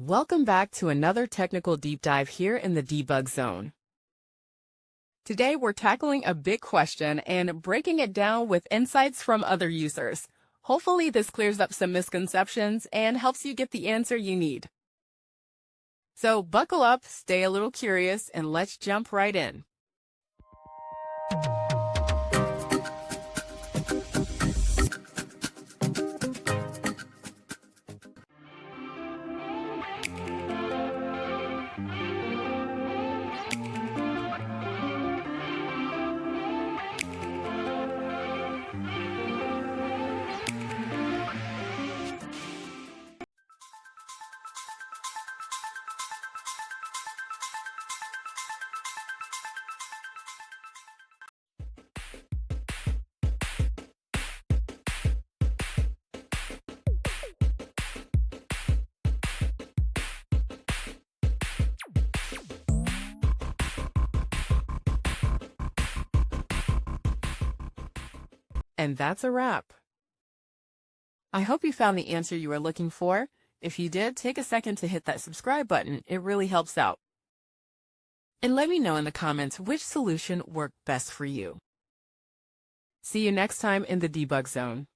Welcome back to another technical deep dive here in the debug zone. Today we're tackling a big question and breaking it down with insights from other users. Hopefully this clears up some misconceptions and helps you get the answer you need. So buckle up, stay a little curious, and let's jump right in. And that's a wrap. I hope you found the answer you were looking for. If you did, take a second to hit that subscribe button. It really helps out. And let me know in the comments which solution worked best for you. See you next time in the debug zone.